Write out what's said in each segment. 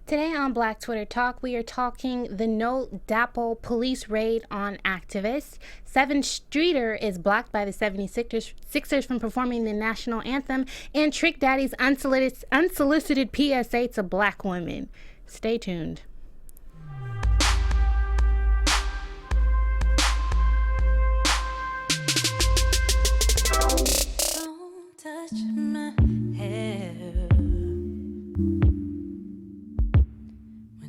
Today on Black Twitter Talk, we are talking the NoDAPL police raid on activists. Sevyn Streeter is blocked by the 76ers from performing the national anthem, and Trick Daddy's unsolicited PSA to black women. Stay tuned. Don't touch my hair.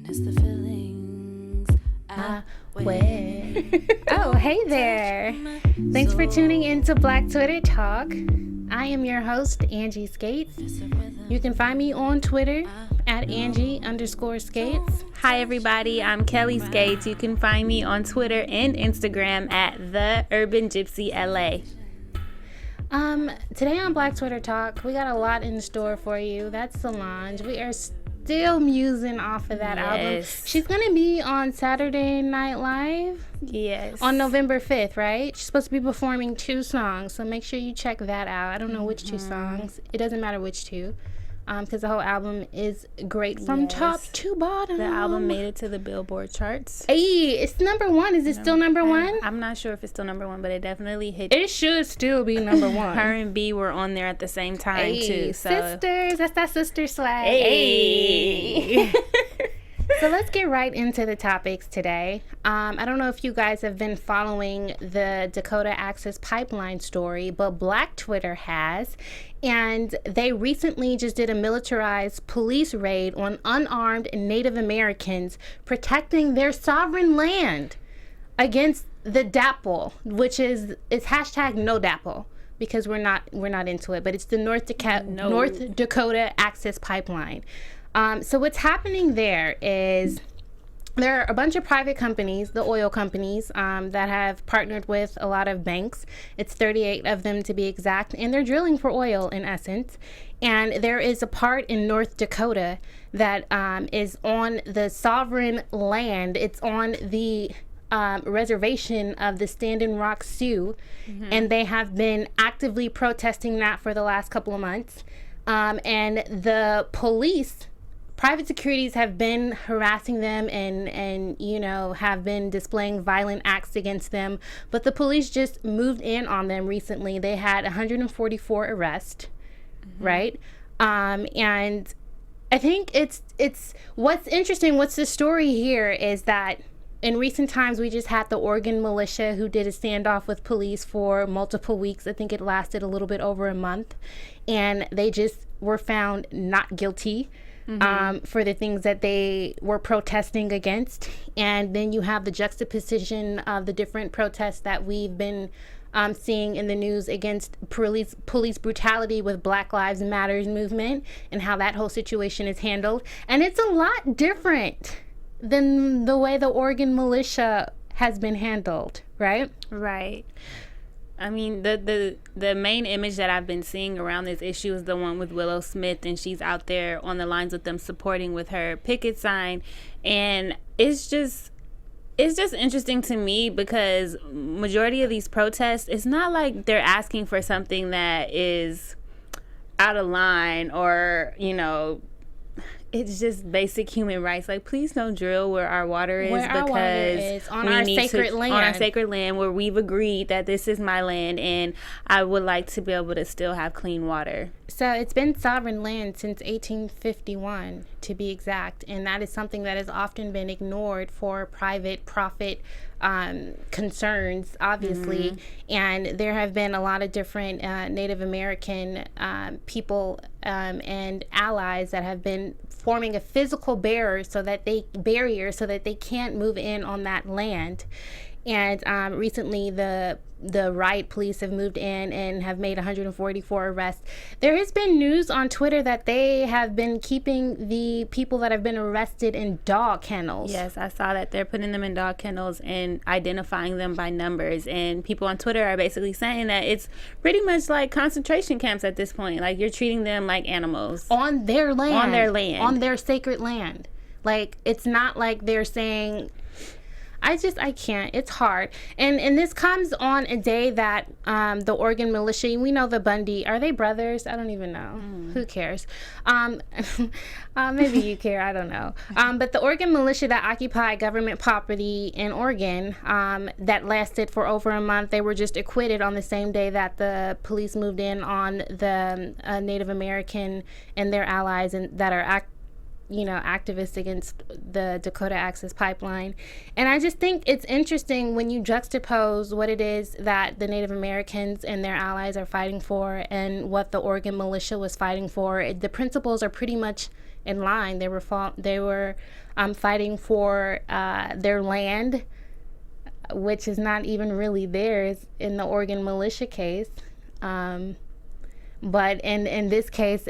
It's the feelings I wear. Oh, hey there. Thanks for tuning in to Black Twitter Talk. I am your host, Angie Skates. You can find me on Twitter at Angie_Skates. Hi, everybody. I'm Kelly Skates. You can find me on Twitter and Instagram at The Urban Gypsy LA. Today on Black Twitter Talk, we got a lot in store for you. That's Solange. We are still musing off of that album. She's gonna be on Saturday Night Live. Yes. On November 5th, right? She's supposed to be performing 2 songs, so make sure you check that out. I don't know which 2 songs. It doesn't matter which 2. Because the whole album is great from top to bottom. The album made it to the Billboard charts. Hey, it's number 1. Is it still number 1? I'm not sure if it's still number 1, but it definitely hit. It should still be number 1. Her and B were on there at the same time too. So. Sisters, that's that sister swag. Hey. So let's get right into the topics today. I don't know if you guys have been following the Dakota Access Pipeline story, but Black Twitter has. And they recently just did a militarized police raid on unarmed Native Americans protecting their sovereign land against the DAPL, which is hashtag NoDAPL, because we're not into it, but it's the North Dakota Access Pipeline. So what's happening there is there are a bunch of private companies, the oil companies, that have partnered with a lot of banks. It's 38 of them to be exact, and they're drilling for oil in essence. And there is a part in North Dakota that is on the sovereign land. It's on the reservation of the Standing Rock Sioux, and they have been actively protesting that for the last couple of months. And the police, private securities, have been harassing them and have been displaying violent acts against them. But the police just moved in on them recently. They had 144 arrests, right? And I think it's what's interesting. What's the story here is that in recent times, we just had the Oregon militia who did a standoff with police for multiple weeks. I think it lasted a little bit over a month. And they just were found not guilty for the things that they were protesting against. And then you have the juxtaposition of the different protests that we've been seeing in the news against police brutality with Black Lives Matters movement and how that whole situation is handled. And it's a lot different than the way the Oregon militia has been handled, right? Right. I mean, the main image that I've been seeing around this issue is the one with Willow Smith, and she's out there on the lines with them supporting with her picket sign. And it's just interesting to me because majority of these protests, it's not like they're asking for something that is out of line or, it's just basic human rights. Like, please don't drill where our water is on our sacred land. On our sacred land where we've agreed that this is my land and I would like to be able to still have clean water. So it's been sovereign land since 1851, to be exact. And that is something that has often been ignored for private profit concerns, obviously. And there have been a lot of different Native American people and allies that have been forming a physical barrier so that they can't move in on that land. And recently the riot police have moved in and have made 144 arrests. There has been news on Twitter that they have been keeping the people that have been arrested in dog kennels. Yes, I saw that. They're putting them in dog kennels and identifying them by numbers. And people on Twitter are basically saying that it's pretty much like concentration camps at this point. Like, you're treating them like animals. On their land. On their land. On their sacred land. Like, it's not like they're saying... I can't. It's hard. And this comes on a day that the Oregon militia, we know the Bundy, are they brothers? I don't even know. Who cares? Maybe you care. I don't know. But the Oregon militia that occupied government property in Oregon that lasted for over a month, they were just acquitted on the same day that the police moved in on the Native American and their allies and that are activists against the Dakota Access Pipeline. And I just think it's interesting when you juxtapose what it is that the Native Americans and their allies are fighting for and what the Oregon militia was fighting for. The principles are pretty much in line. They were fighting for their land, which is not even really theirs in the Oregon militia case. But in this case,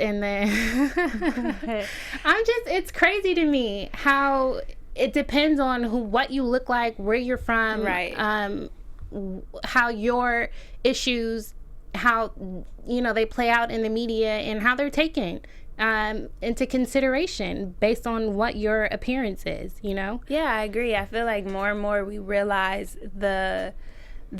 it's crazy to me how it depends on what you look like, where you're from, right? How your issues, how they play out in the media and how they're taken into consideration based on what your appearance is. Yeah, I agree. I feel like more and more we realize the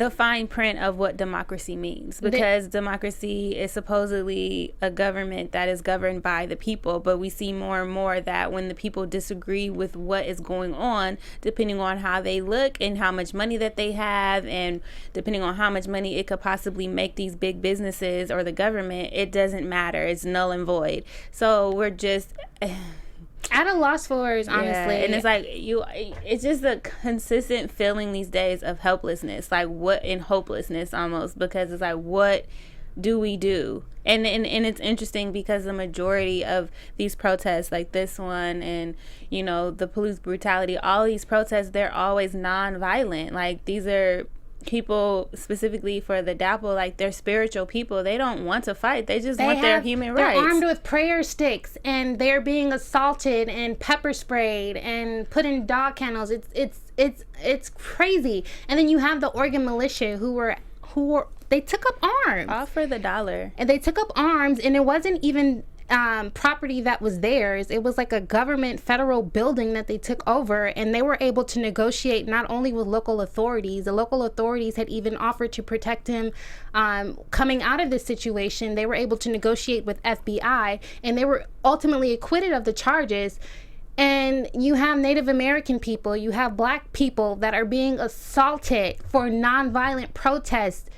fine print of what democracy means, because democracy is supposedly a government that is governed by the people, but we see more and more that when the people disagree with what is going on, depending on how they look and how much money that they have, and depending on how much money it could possibly make these big businesses or the government, it doesn't matter. It's null and void. So we're just at a loss for words, honestly. Yeah, and it's like it's just a consistent feeling these days of helplessness, and hopelessness almost, because it's like, what do we do? And it's interesting because the majority of these protests, like this one, and the police brutality, all these protests, they're always non-violent. Like, these are people specifically for the DAPL, like, they're spiritual people. They don't want to fight. They just want their human rights. They're armed with prayer sticks and they're being assaulted and pepper sprayed and put in dog kennels. It's crazy. And then you have the Oregon militia who were they took up arms. All for the dollar. And they took up arms, and it wasn't even property that was theirs. It was like a government federal building that they took over, and they were able to negotiate not only with local authorities. The local authorities had even offered to protect him coming out of this situation. They were able to negotiate with FBI, and they were ultimately acquitted of the charges. And you have Native American people, you have Black people that are being assaulted for nonviolent protests,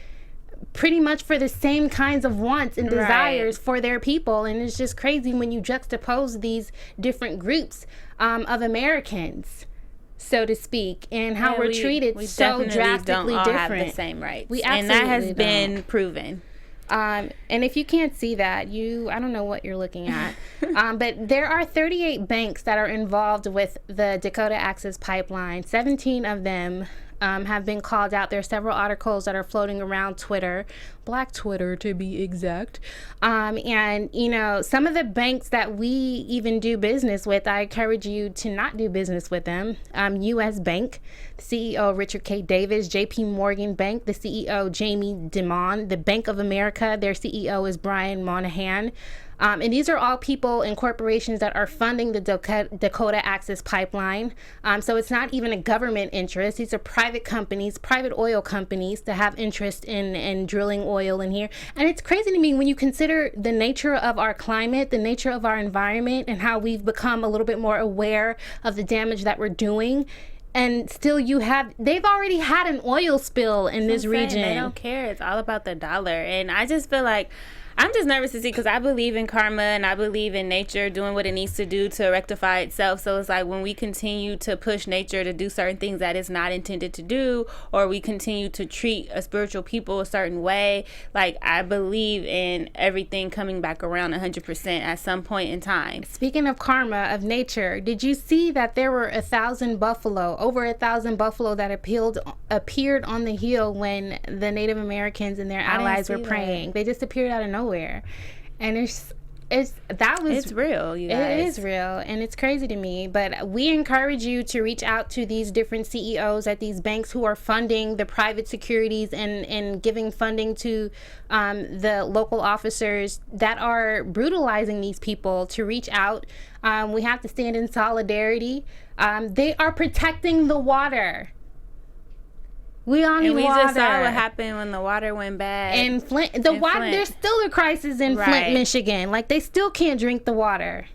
pretty much for the same kinds of wants and desires for their people. And it's just crazy when you juxtapose these different groups of Americans, so to speak, and how we're treated we so drastically don't all different. Have the same rights. We absolutely and that has don't. Been proven. And if you can't see that, I don't know what you're looking at. But there are 38 banks that are involved with the Dakota Access Pipeline. 17 of them have been called out. There are several articles that are floating around Twitter, Black Twitter to be exact. And, some of the banks that we even do business with, I encourage you to not do business with them. U.S. Bank, the CEO Richard K. Davis, JP Morgan Bank, the CEO Jamie Dimon, the Bank of America, their CEO is Brian Moynihan. And these are all people and corporations that are funding the Dakota Access Pipeline. So it's not even a government interest. These are private companies, private oil companies that have interest in drilling oil in here. And it's crazy to me when you consider the nature of our climate, the nature of our environment, and how we've become a little bit more aware of the damage that we're doing. And still they've already had an oil spill in this region. They don't care. It's all about the dollar. And I just feel like I'm just nervous to see, because I believe in karma and I believe in nature doing what it needs to do to rectify itself. So it's like when we continue to push nature to do certain things that it's not intended to do, or we continue to treat a spiritual people a certain way, like, I believe in everything coming back around 100% at some point in time. Speaking of karma, of nature, did you see that there were over 1,000 buffalo that appeared on the hill when the Native Americans and their allies were praying? They just appeared out of nowhere. And it's real, you guys. It is real, and it's crazy to me. But we encourage you to reach out to these different CEOs at these banks who are funding the private securities and giving funding to the local officers that are brutalizing these people, to reach out. We have to stand in solidarity. They are protecting the water. We all need And we water. just saw what happened when the water went bad. And Flint, water. There's still a crisis in Flint, Michigan. Like, they still can't drink the water.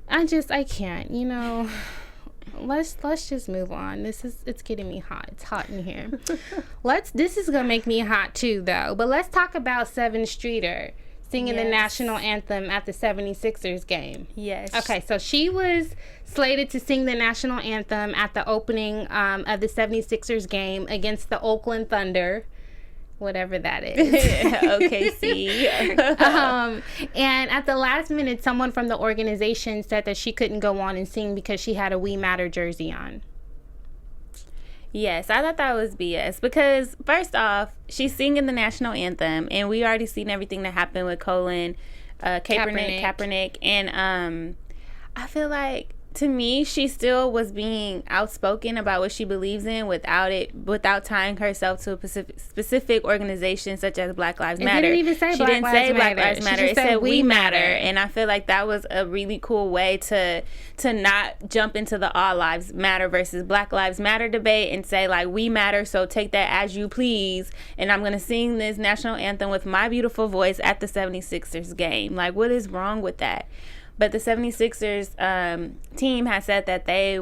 I can't. You know, let's just move on. It's getting me hot. It's hot in here. This is gonna make me hot too, though. But let's talk about Sevyn Streeter singing the national anthem at the 76ers game. Yes. Okay, so she was slated to sing the national anthem at the opening of the 76ers game against the Oakland Thunder, whatever that is. OKC. And at the last minute, someone from the organization said that she couldn't go on and sing because she had a We Matter jersey on. Yes, I thought that was BS because, first off, she's singing the national anthem, and we already seen everything that happened with Kaepernick, and I feel like, to me, she still was being outspoken about what she believes in without tying herself to a specific organization such as Black Lives Matter. She didn't say Black Lives Matter. It said We Matter. And I feel like that was a really cool way to not jump into the All Lives Matter versus Black Lives Matter debate and say, like, we matter, so take that as you please. And I'm going to sing this national anthem with my beautiful voice at the 76ers game. Like, what is wrong with that? But the 76ers team has said that they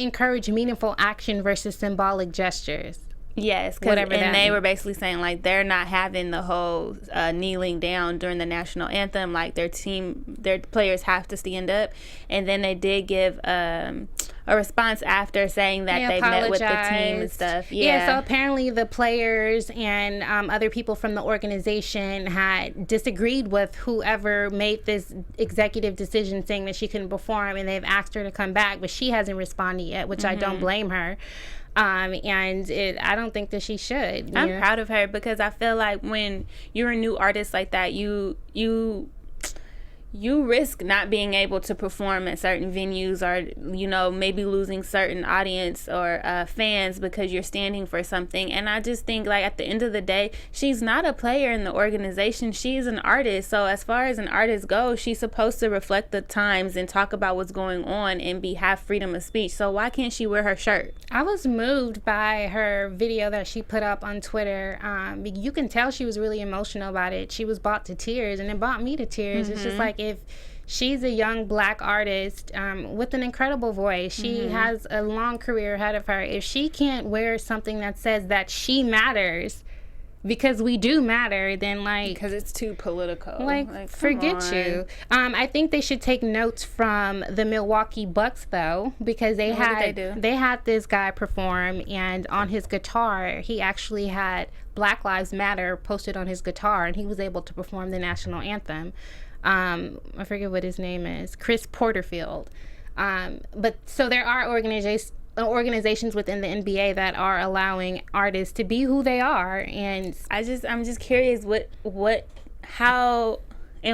encourage meaningful action versus symbolic gestures. Yes, they were basically saying, like, they're not having the whole kneeling down during the national anthem. Like, their players have to stand up. And then they did give a response after saying that they met with the team and stuff. Yeah, so apparently the players and other people from the organization had disagreed with whoever made this executive decision saying that she couldn't perform, and they've asked her to come back, but she hasn't responded yet, which I don't blame her. I don't think that she should. I'm proud of her because I feel like when you're a new artist like that, you risk not being able to perform at certain venues, or, you know, maybe losing certain audience or fans because you're standing for something. And I just think, like, at the end of the day, she's not a player in the organization. She's an artist. So as far as an artist goes, she's supposed to reflect the times and talk about what's going on and have freedom of speech. So why can't she wear her shirt? I was moved by her video that she put up on Twitter. You can tell she was really emotional about it. She was brought to tears, and it brought me to tears. It's just like, if she's a young Black artist with an incredible voice, she has a long career ahead of her. If she can't wear something that says that she matters, because we do matter, then, like, because it's too political, like forget you. I think they should take notes from the Milwaukee Bucks, though, because they had this guy perform, and on his guitar he actually had Black Lives Matter posted on his guitar, and he was able to perform the national anthem. I forget what his name is, Chris Porterfield. But so there are organizations within the NBA that are allowing artists to be who they are, and I'm just curious in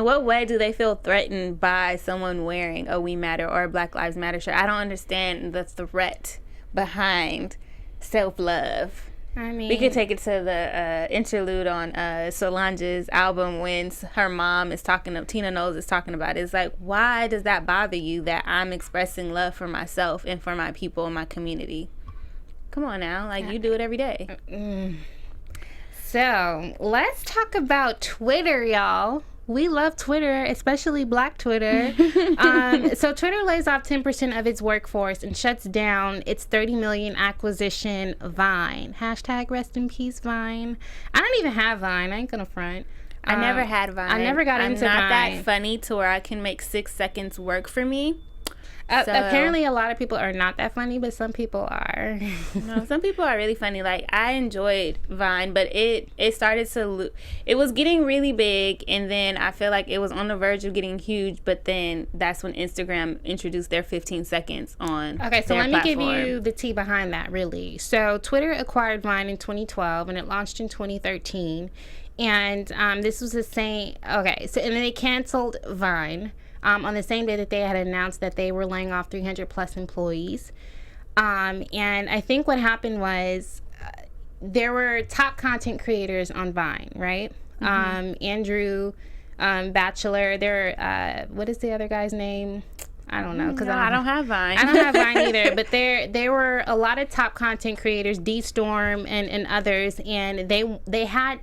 what way do they feel threatened by someone wearing a We Matter or a Black Lives Matter shirt? I don't understand the threat behind self-love. I mean, we could take it to the interlude on Solange's album when her mom is Tina Knowles is talking about it. It's like, why does that bother you that I'm expressing love for myself and for my people and my community? Come on now, like, you do it every day. So let's talk about Twitter, y'all. We love Twitter, especially Black Twitter. So Twitter lays off 10% of its workforce and shuts down its $30 million acquisition, Vine. # rest in peace, Vine. I don't even have Vine. I ain't gonna front. I never had Vine. I never got into Vine. I'm not that funny to where I can make 6 seconds work for me. Apparently a lot of people are not that funny, but some people are. No, some people are really funny. Like, I enjoyed Vine, but it started to it was getting really big, and then I feel like it was on the verge of getting huge, but then that's when Instagram introduced their 15 seconds on Okay, so their let me give platform. you the tea behind that, really. So Twitter acquired Vine in 2012, and it launched in 2013. And this was the same. Okay, so and then they canceled Vine on the same day that they had announced that they were laying off 300 plus employees. And I think what happened was there were top content creators on Vine, right? Andrew Bachelor. What is the other guy's name? I don't know because I don't have Vine. I don't have Vine either. But there were a lot of top content creators, D Storm and others, and they had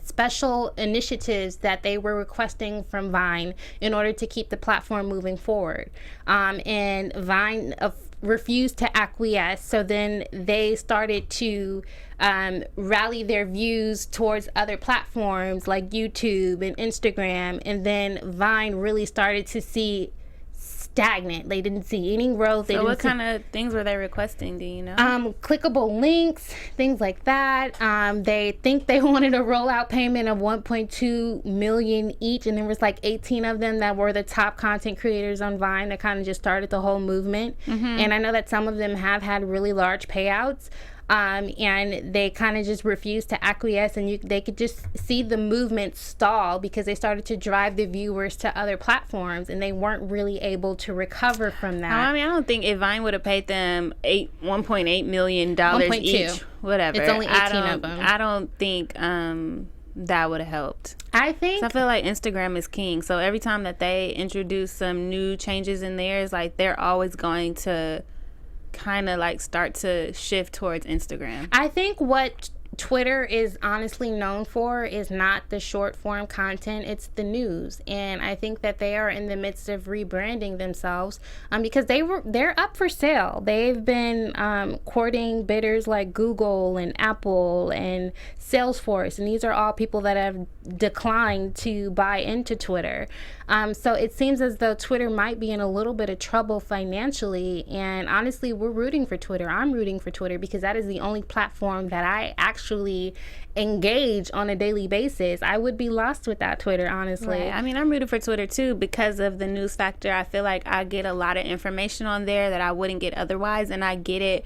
special initiatives that they were requesting from Vine in order to keep the platform moving forward. And Vine refused to acquiesce. So then they started to rally their views towards other platforms like YouTube and Instagram. And then Vine really started to see stagnant. They didn't see any growth. So what kind of things were they requesting? Do you know? Clickable links, things like that. They think they wanted a rollout payment of 1.2 million each, and there was like 18 of them that were the top content creators on Vine that kind of just started the whole movement. And I know that some of them have had really large payouts. And they kind of just refused to acquiesce, and they could just see the movement stall because they started to drive the viewers to other platforms, and they weren't really able to recover from that. I mean, I don't think if Vine would have paid them $1.8 million each, whatever. It's only 18 of them. I don't think that would have helped. I feel like Instagram is king. So every time that they introduce some new changes in there, it's like they're always going to kind of like start to shift towards Instagram. I think what Twitter is honestly known for is not the short form content, it's the news. And I think that they are in the midst of rebranding themselves because they're up for sale. They've been courting bidders like Google and Apple and Salesforce, and these are all people that have declined to buy into Twitter. So it seems as though Twitter might be in a little bit of trouble financially, and honestly, we're rooting for Twitter. I'm rooting for Twitter because that is the only platform that I actually engage on a daily basis. I would be lost without Twitter, honestly. Right. I mean, I'm rooting for Twitter too because of the news factor. I feel like I get a lot of information on there that I wouldn't get otherwise, and I get it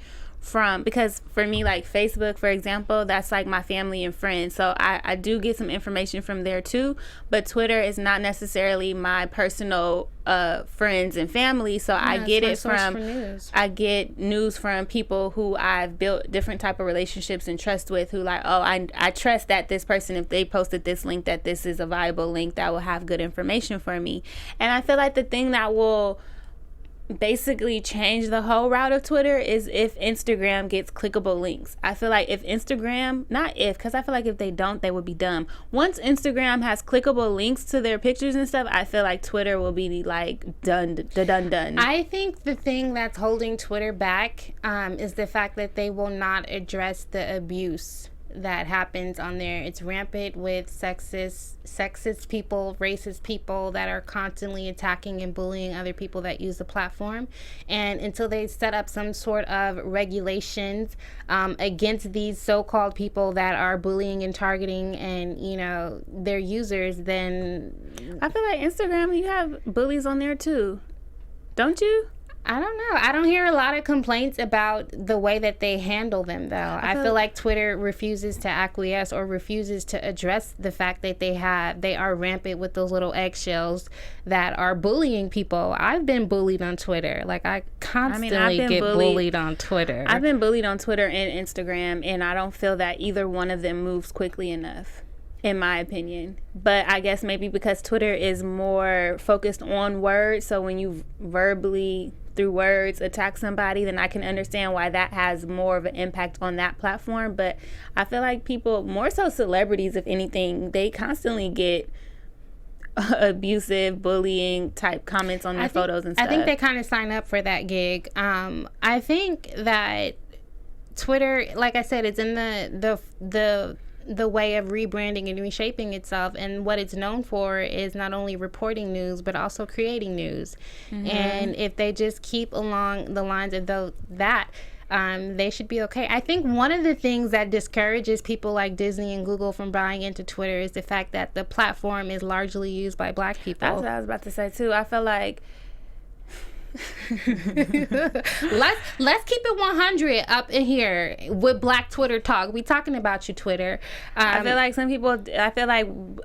because for me, like Facebook, for example, that's like my family and friends. So I do get some information from there too, but Twitter is not necessarily my personal friends and family. So I get it from I get news from people who I've built different type of relationships and trust with, who like, oh, I trust that this person, if they posted this link, that this is a viable link that will have good information for me. And I feel like the thing that will basically change the whole route of Twitter is if Instagram gets clickable links. I feel like if Instagram, because I feel like if they don't, they would be dumb. Once Instagram has clickable links to their pictures and stuff, I feel like Twitter will be like done. I think the thing that's holding Twitter back is the fact that they will not address the abuse that happens on there. It's rampant with sexist people, racist people that are constantly attacking and bullying other people that use the platform. And until they set up some sort of regulations against these so-called people that are bullying and targeting and, you know, their users, then I feel like Instagram, you have bullies on there too, don't you? I don't know. I don't hear a lot of complaints about the way that they handle them, though. I feel like Twitter refuses to acquiesce or refuses to address the fact that they are rampant with those little eggshells that are bullying people. I've been bullied on Twitter. Like, I constantly get bullied on Twitter. I've been bullied on Twitter and Instagram, and I don't feel that either one of them moves quickly enough, in my opinion. But I guess maybe because Twitter is more focused on words, so when you verbally through words attack somebody, then I can understand why that has more of an impact on that platform. But I feel like people, more so celebrities if anything, they constantly get abusive, bullying type comments on their photos and stuff. I think they kind of sign up for that gig. I think that Twitter, like I said, it's in the way of rebranding and reshaping itself, and what it's known for is not only reporting news but also creating news. And if they just keep along the lines of that, they should be okay. I think one of the things that discourages people like Disney and Google from buying into Twitter is the fact that the platform is largely used by Black people. That's what I was about to say too. I feel like let's keep it 100 up in here with Black Twitter talk. We talking about you, Twitter. I feel like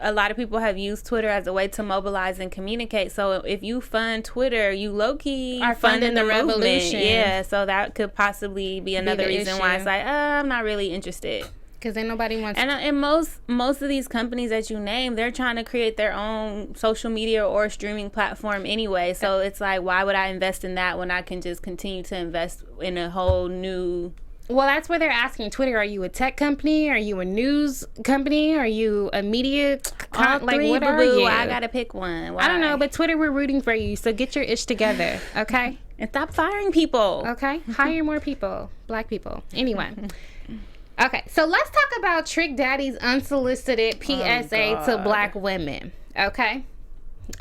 a lot of people have used Twitter as a way to mobilize and communicate. So if you fund Twitter, you low-key are funding the revolution. Yeah, so that could possibly be another reason why it's like, I'm not really interested. Because ain't nobody wants And most of these companies that you name, they're trying to create their own social media or streaming platform anyway. So it's like, why would I invest in that when I can just continue to invest in a whole new... Well, that's where they're asking Twitter, are you a tech company? Are you a news company? Are you a media? All Like, three, what are boo-boo. you? I gotta pick one. Why? I don't know, but Twitter, we're rooting for you. So get your ish together, okay? And stop firing people. Okay? Hire more people, black people. Anyway. Okay, so let's talk about Trick Daddy's unsolicited PSA to black women. Okay?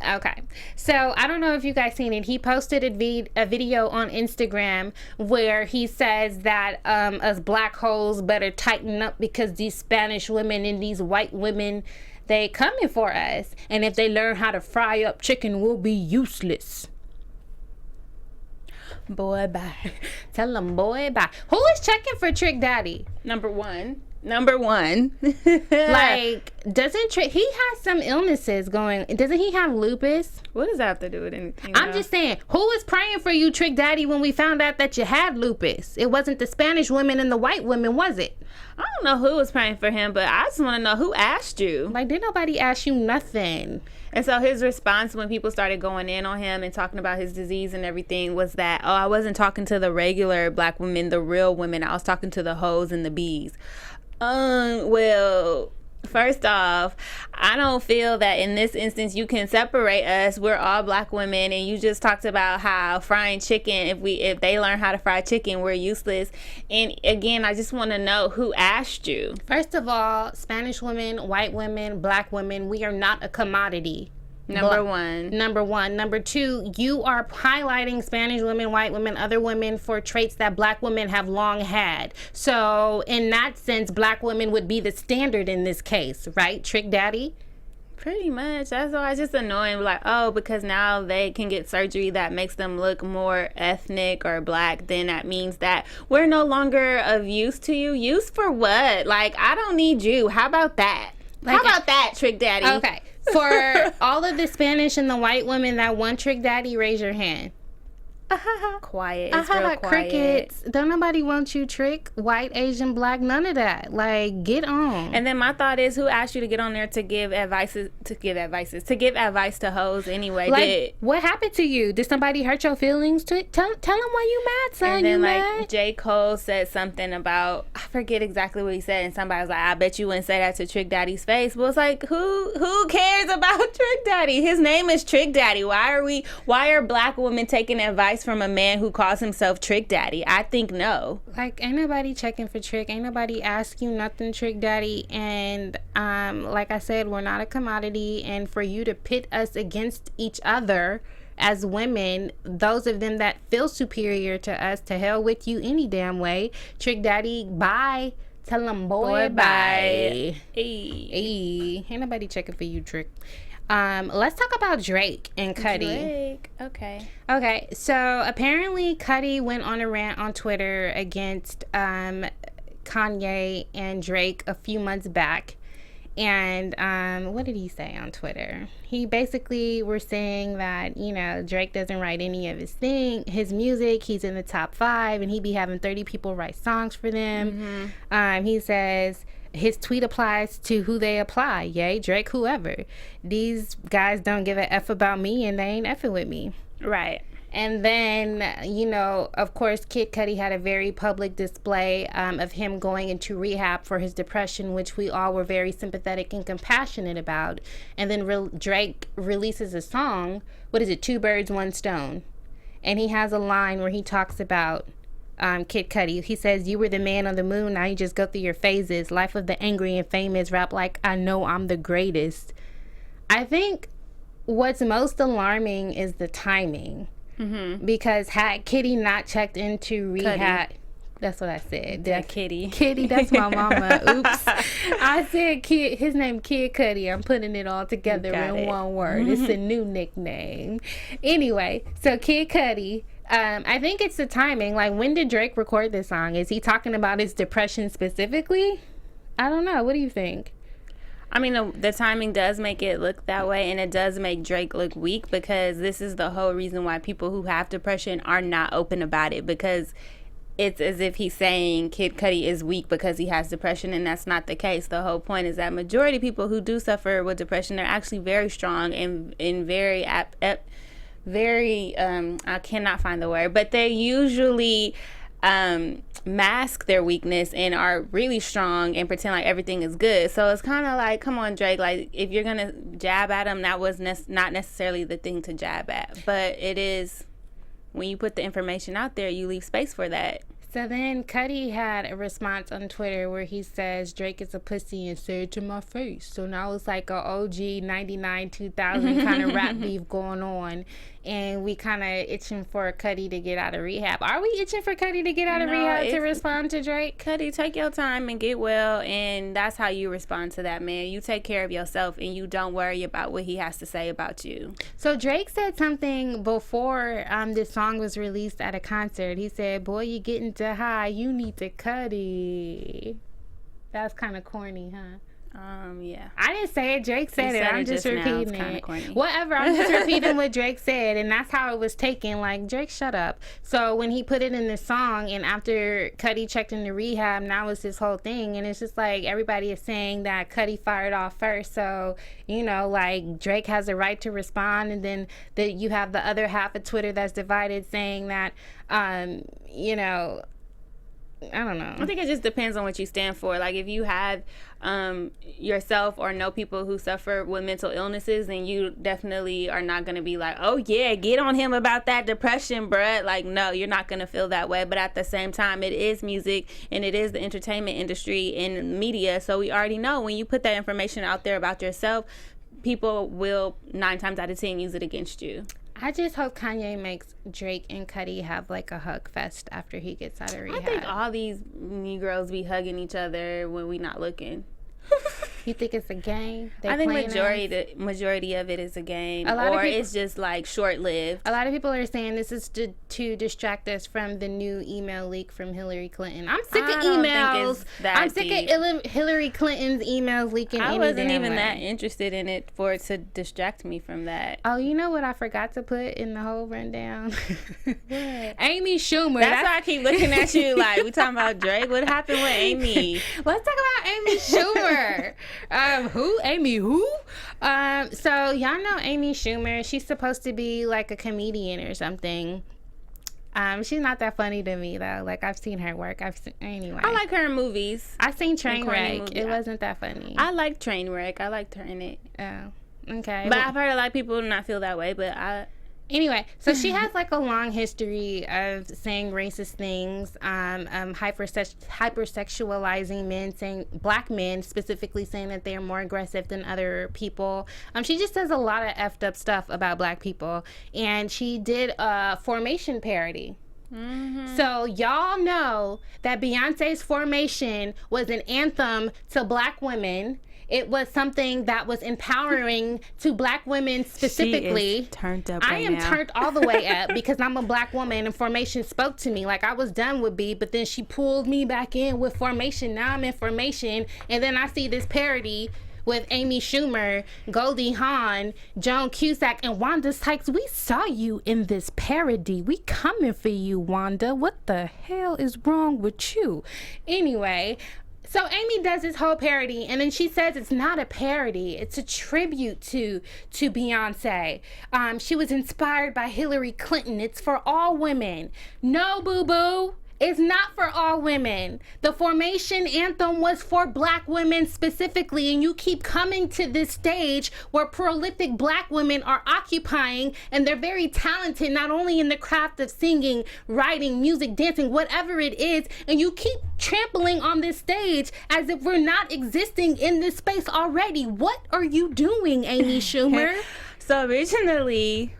Okay. So I don't know if you guys seen it. He posted a video on Instagram where he says that us black hoes better tighten up because these Spanish women and these white women, they coming for us. And if they learn how to fry up chicken, we'll be useless. Boy, bye. Tell them, boy, bye. Who is checking for Trick Daddy? Number one. Like, doesn't Trick... He has some illnesses going... Doesn't he have lupus? What does that have to do with anything? I'm just saying, who was praying for you, Trick Daddy, when we found out that you had lupus? It wasn't the Spanish women and the white women, was it? I don't know who was praying for him, but I just want to know who asked you. Like, did nobody ask you nothing? And so his response when people started going in on him and talking about his disease and everything was that, oh, I wasn't talking to the regular black women, the real women. I was talking to the hoes and the bees. Well, first off, I don't feel that in this instance you can separate us. We're all black women, and you just talked about how frying chicken, if they learn how to fry chicken, we're useless. And again, I just want to know who asked you. First of all, Spanish women, white women, black women, we are not a commodity. Number one. Number two, you are highlighting Spanish women, white women, other women for traits that black women have long had. So in that sense, black women would be the standard in this case, right? Trick Daddy? Pretty much. That's why it's just annoying. Like, oh, because now they can get surgery that makes them look more ethnic or black, then that means that we're no longer of use to you. Use for what? Like, I don't need you. How about that? How about that, Trick Daddy? Okay. For all of the Spanish and the white women that want Trick Daddy, raise your hand. Quiet. It's real quiet. Crickets. Don't nobody want you, Trick. White, Asian, black, none of that. Like, get on. And then my thought is, who asked you to get on there to give advice to hoes anyway? Like, what happened to you? Did somebody hurt your feelings? Tell them why you mad, son. And then, you like, mad? J. Cole said something about, I forget exactly what he said, and somebody was like, I bet you wouldn't say that to Trick Daddy's face. But it's like, who cares about Trick Daddy? His name is Trick Daddy. Why are black women taking advice from a man who calls himself Trick Daddy? I think no. Like, ain't nobody checking for Trick. Ain't nobody ask you nothing, Trick Daddy. And like I said, we're not a commodity. And for you to pit us against each other as women, those of them that feel superior to us, to hell with you any damn way. Trick Daddy, bye. Tell them, boy, bye. Hey. Ain't nobody checking for you, Trick. Let's talk about Drake and Cudi. Okay, so apparently Cudi went on a rant on Twitter against Kanye and Drake a few months back. And what did he say on Twitter? He basically was saying that, you know, Drake doesn't write any of his music. He's in the top 5 and he be having 30 people write songs for them. He says his tweet applies to who they apply. Yay, Drake, whoever. These guys don't give a F about me and they ain't effing with me. Right. And then, you know, of course, Kid Cudi had a very public display of him going into rehab for his depression, which we all were very sympathetic and compassionate about. And then Drake releases a song, what is it, Two Birds, One Stone. And he has a line where he talks about Kid Cudi. He says, you were the man on the moon, now you just go through your phases. Life of the angry and famous, rap like I know I'm the greatest. I think what's most alarming is the timing. Because had Kitty not checked into rehab, that's what I said. That Kitty, that's my mama. Oops, I said Kid. His name Kid Cudi. I'm putting it all together in one word. It's a new nickname. Anyway, so Kid Cudi. I think it's the timing. Like, when did Drake record this song? Is he talking about his depression specifically? I don't know. What do you think? I mean, the timing does make it look that way, and it does make Drake look weak, because this is the whole reason why people who have depression are not open about it, because it's as if he's saying Kid Cudi is weak because he has depression, and that's not the case. The whole point is that majority of people who do suffer with depression are actually very strong and very I cannot find the word, but they usually mask their weakness and are really strong and pretend like everything is good. So it's kind of like, come on, Drake, like if you're gonna jab at him, that was not necessarily the thing to jab at, but it is. When you put the information out there, you leave space for that. So then Cudi had a response on Twitter where he says Drake is a pussy and say it to my face. So now it's like a OG 99 2000 kind of rap beef going on, and we kind of itching for Cudi to get out of rehab. Are we itching for Cudi to get out of rehab to respond to Drake? Cudi, take your time and get well, and that's how you respond to that, man. You take care of yourself and you don't worry about what he has to say about you. So Drake said something before this song was released at a concert. He said, boy, you getting to high, you need to Cudi. That's kind of corny, huh? Yeah. I didn't say it. Drake said it. I'm just repeating it. Corny. Whatever. I'm just repeating what Drake said, and that's how it was taken. Like, Drake, shut up. So when he put it in the song, and after Cudi checked into rehab, now it's this whole thing, and it's just like everybody is saying that Cudi fired off first. So, you know, like Drake has a right to respond, and then you have the other half of Twitter that's divided saying that, you know, I don't know. I think it just depends on what you stand for. Like, if you have yourself or know people who suffer with mental illnesses, then you definitely are not going to be like, oh, yeah, get on him about that depression, bruh. Like, no, you're not going to feel that way. But at the same time, it is music and it is the entertainment industry and media. So we already know when you put that information out there about yourself, people will 9 times out of 10 use it against you. I just hope Kanye makes Drake and Cudi have like a hug fest after he gets out of rehab. I think all these Negroes be hugging each other when we not looking. You think it's a game? I think majority of it is a game, or it's just like short-lived. A lot of people are saying this is to distract us from the new email leak from Hillary Clinton. I'm sick of emails. I'm sick of Hillary Clinton's emails leaking. I wasn't even that interested in it for it to distract me from that. Oh, you know what I forgot to put in the whole rundown? Amy Schumer. That's why I keep looking at you like, we talking about Drake? What happened with Amy? Let's talk about Amy Schumer. Who? Amy who? So y'all know Amy Schumer. She's supposed to be like a comedian or something. She's not that funny to me though. Like, I've seen her work. Anyway. I like her in movies. I've seen Trainwreck. It wasn't that funny. I like Trainwreck. I liked her in it. Oh, okay. But I've heard a lot of people not feel that way. But anyway, so she has like a long history of saying racist things, hypersexualizing men, saying black men specifically, saying that they are more aggressive than other people. She just says a lot of effed up stuff about black people, and she did a Formation parody. Mm-hmm. So y'all know that Beyonce's Formation was an anthem to black women. It was something that was empowering to black women specifically. She is turned up I am now. turned all the way up because I'm a black woman and Formation spoke to me. Like, I was done with B, but then she pulled me back in with Formation. Now I'm in Formation, and then I see this parody with Amy Schumer, Goldie Hawn, Joan Cusack, and Wanda Sykes. We saw you in this parody. We coming for you, Wanda. What the hell is wrong with you? Anyway, so Amy does this whole parody, and then she says it's not a parody. It's a tribute to Beyonce. She was inspired by Hillary Clinton. It's for all women. No, boo-boo. It's not for all women. The Formation anthem was for black women specifically, and you keep coming to this stage where prolific black women are occupying, and they're very talented, not only in the craft of singing, writing, music, dancing, whatever it is, and you keep trampling on this stage as if we're not existing in this space already. What are you doing, Amy Schumer? So originally,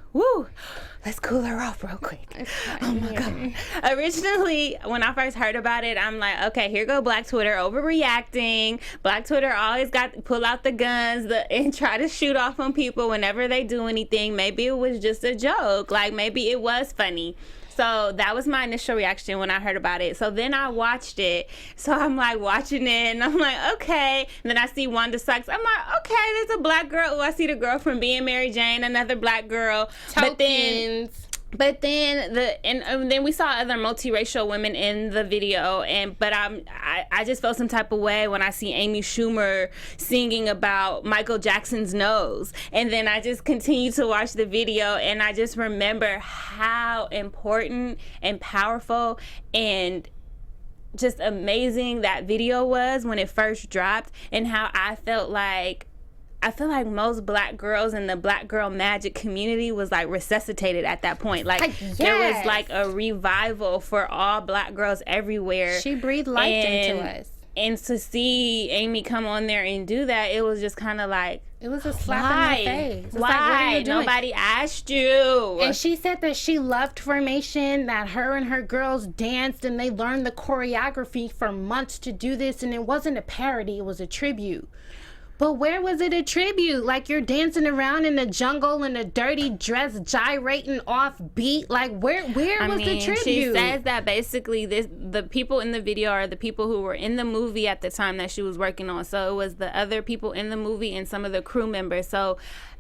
let's cool her off real quick. Oh my God. Originally, when I first heard about it, I'm like, okay, here go Black Twitter overreacting. Black Twitter always pull out the guns and try to shoot off on people whenever they do anything. Maybe it was just a joke. Like, maybe it was funny. So that was my initial reaction when I heard about it. So then I watched it. So I'm like watching it and I'm like, okay. And then I see Wanda Sykes. I'm like, okay, there's a black girl. Oh, I see the girl from Being Mary Jane, another black girl. Tokens. But then then we saw other multiracial women in the video, but I just felt some type of way when I see Amy Schumer singing about Michael Jackson's nose, and then I just continued to watch the video, and I just remember how important and powerful and just amazing that video was when it first dropped, and how I feel like most black girls in the black girl magic community was like resuscitated at that point. Like yes. There was like a revival for all black girls everywhere. She breathed life into us. And to see Amy come on there and do that, it was just kind of like, it was a slap in the face. It's why? Like, what are you doing? Nobody asked you. And she said that she loved Formation, that her and her girls danced and they learned the choreography for months to do this, and it wasn't a parody, it was a tribute. But where was it a tribute? Like, you're dancing around in the jungle in a dirty dress, gyrating off beat. Like, where was the tribute? She says that basically the people in the video are the people who were in the movie at the time that she was working on. So it was the other people in the movie and some of the crew members. So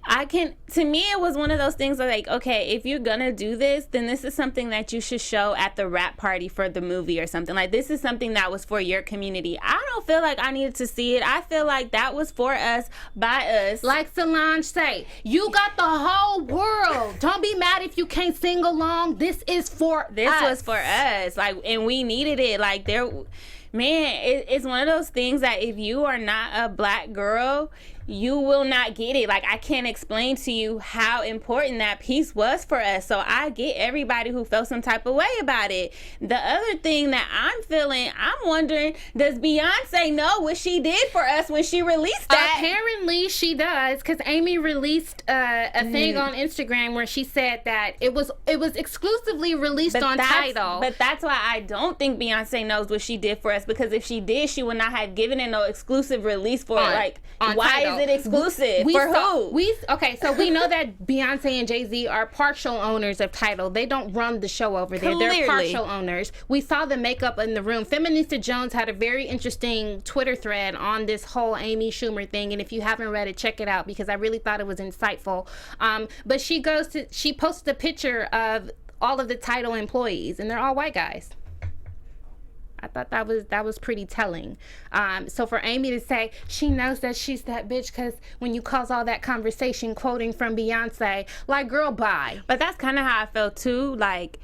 to me, it was one of those things where, like, okay, if you're gonna do this, then this is something that you should show at the wrap party for the movie or something. Like, this is something that was for your community. I don't feel like I needed to see it. I feel like that was for us, by us. Like Solange say, you got the whole world. Don't be mad if you can't sing along. This is for us. This was for us. Like, and we needed it. Like, it's one of those things that if you are not a black girl, you will not get it. Like, I can't explain to you how important that piece was for us. So I get everybody who felt some type of way about it. The other thing that I'm wondering, does Beyonce know what she did for us when she released that? Apparently she does, because Amy released a thing on Instagram where she said that it was exclusively released on Tidal. But that's why I don't think Beyonce knows what she did for us, because if she did, she would not have given it no exclusive release for it. Like, why Tidal. Is it exclusive? Who? Okay, so we know that Beyonce and Jay-Z are partial owners of Tidal. They don't run the show over there. Clearly. They're partial owners. We saw the makeup in the room. Feminista Jones had a very interesting Twitter thread on this whole Amy Schumer thing, and if you haven't read it, check it out, because I really thought it was insightful. But she posted a picture of all of the Tidal employees, and they're all white guys. I thought that was pretty telling. So for Amy to say she knows that she's that bitch because when you cause all that conversation quoting from Beyonce, like, girl, bye. But that's kind of how I felt too. Like,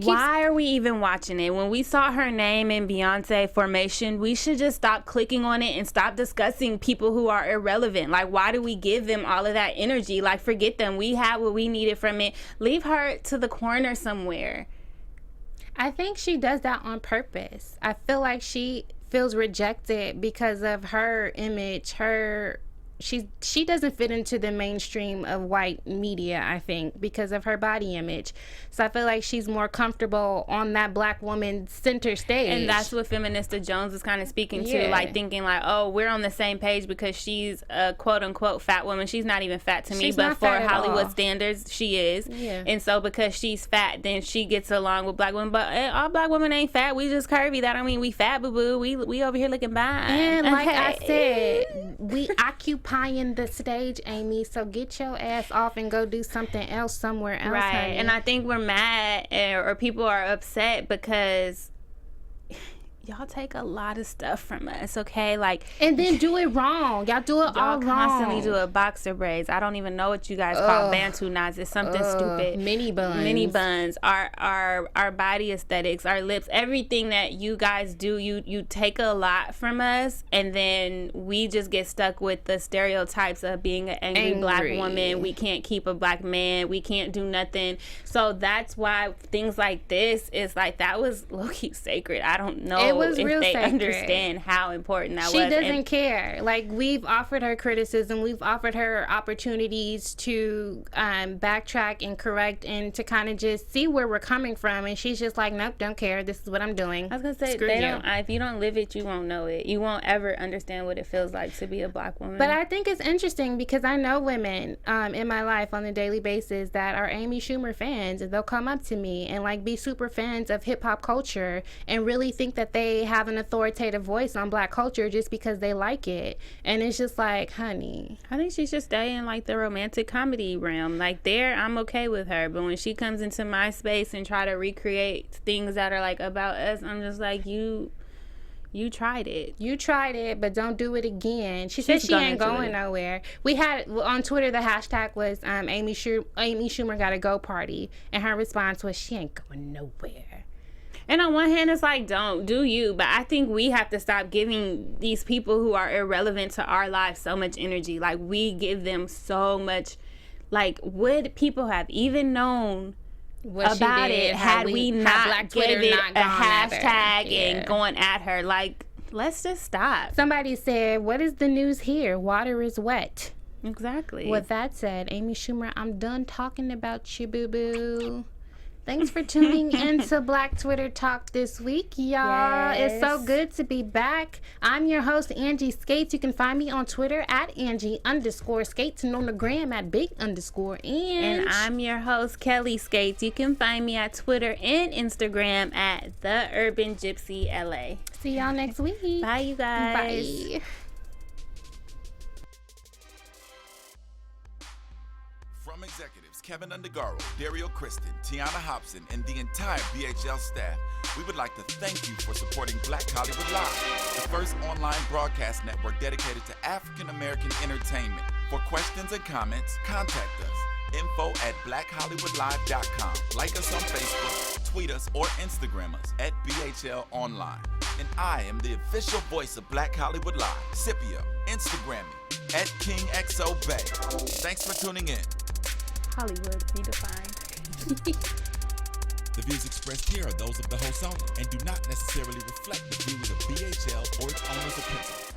why are we even watching it? When we saw her name in Beyonce Formation, we should just stop clicking on it and stop discussing people who are irrelevant. Like, why do we give them all of that energy? Like, forget them. We had what we needed from it. Leave her to the corner somewhere. I think she does that on purpose. I feel like she feels rejected because of her image. She doesn't fit into the mainstream of white media, I think, because of her body image. So I feel like she's more comfortable on that black woman center stage. And that's what Feminista Jones is kind of speaking to, like, thinking like, oh, we're on the same page because she's a quote-unquote fat woman. She's not even fat to me, she's but for Hollywood all. Standards, she is. Yeah. And so because she's fat, then she gets along with black women. But all black women ain't fat. We just curvy. That don't mean we fat, boo-boo. We over here looking fine. And like I said, we occupying the stage, Amy, so get your ass off and go do something else somewhere else, right, honey. and I think we're mad or people are upset because y'all take a lot of stuff from us, okay? Like, and then do it wrong. Y'all do it all wrong. Y'all constantly do it boxer braids. I don't even know what you guys call Bantu knots. It's something stupid. Mini buns. Our body aesthetics, our lips, everything that you guys do, you take a lot from us, and then we just get stuck with the stereotypes of being an angry black woman. We can't keep a black man. We can't do nothing. So that's why things like this is like, that was low-key sacred. I don't know. It was if real they sacred. understand how important that she was. She doesn't care. Like, we've offered her criticism, we've offered her opportunities to backtrack and correct and to kind of just see where we're coming from, and she's just like, nope, don't care. This is what I'm doing. I was gonna say, if you don't live it, you won't know it. You won't ever understand what it feels like to be a black woman. But I think it's interesting because I know women in my life on a daily basis that are Amy Schumer fans, and they'll come up to me and like be super fans of hip hop culture and really think that they they have an authoritative voice on Black culture just because they like it. And it's just like, honey, I think she should stay in like the romantic comedy realm. Like there, I'm okay with her. But when she comes into my space and try to recreate things that are like about us, I'm just like, you tried it. You tried it, but don't do it again. She said she ain't going nowhere. We had on Twitter, the hashtag was Amy Schumer got a go party, and her response was she ain't going nowhere. And on one hand, it's like, don't do you, but I think we have to stop giving these people who are irrelevant to our lives so much energy. Like we give them so much. Like, would people have even known about it had we not given it a hashtag and going at her? Like, let's just stop. Somebody said, what is the news here? Water is wet. Exactly. With that said, Amy Schumer, I'm done talking about you, boo-boo. Thanks for tuning into Black Twitter Talk this week, y'all. Yes. It's so good to be back. I'm your host, Angie Skates. You can find me on Twitter at Angie_Skates and on the gram at Big_Ange. And I'm your host, Kelly Skates. You can find me at Twitter and Instagram at The Urban Gypsy LA. See y'all next week. Bye, you guys. Bye. From executives Keven Undergaro, Dario Kristen, Tiana Hobson, and the entire BHL staff, we would like to thank you for supporting Black Hollywood Live, the first online broadcast network dedicated to African American entertainment. For questions and comments, contact us. info@blackhollywoodlive.com. Like us on Facebook, tweet us, or Instagram us at BHL Online. And I am the official voice of Black Hollywood Live, Scipio. Instagram me at KingXOBay. Thanks for tuning in. Hollywood redefined. The views expressed here are those of the host only and do not necessarily reflect the views of BHL or its owners or principals.